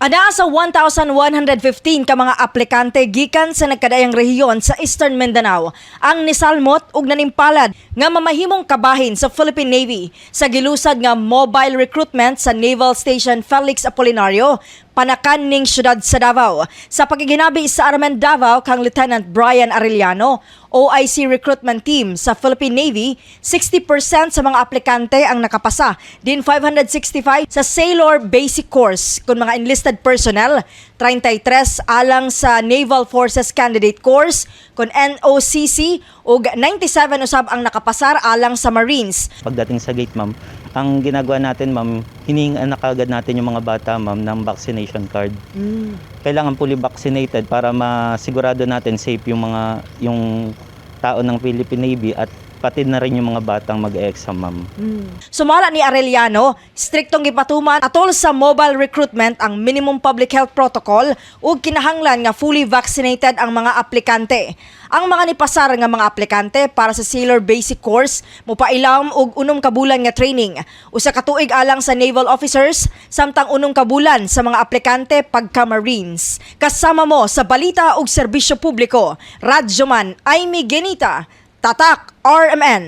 Ada sa 1,115 ka mga aplikante gikan sa nagkadayang rehiyon sa Eastern Mindanao ang nisalmot ug nanimpalad nga mamahimong kabahin sa Philippine Navy sa gilusad nga mobile recruitment sa Naval Station Felix Apolinario, Panakan ning syudad sa Davao. Sa pagiginabi sa Armen Davao kang Lieutenant Brian Arellano, OIC recruitment team sa Philippine Navy, 60% sa mga aplikante ang nakapasa, din 565 sa Sailor Basic Course kun mga enlisted personnel, 33 alang sa Naval Forces Candidate Course kun NOCC ug 97 usab ang nakapasar alang sa Marines. Pagdating sa gate, ma'am, ang ginagawa natin, ma'am, hiningaan na kagad natin yung mga bata, ma'am, ng vaccination card. Kailangan fully vaccinated para masigurado natin safe yung tao ng Philippine Navy at pati na rin yung mga batang mag-exam, ma'am. Sumala ni Arellano, striktong gipatuman atol sa mobile recruitment ang minimum public health protocol ug kinahanglan nga fully vaccinated ang mga aplikante. Ang mga nipasar nga mga aplikante para sa Sailor Basic Course mopailam og 6 ka bulan nga training. Usa ka tuig alang sa naval officers samtang 6 ka bulan sa mga aplikante pagka Marines. Kasama mo sa balita ug serbisyo publiko, Radyoman Aimee Genita, Tatak RMN.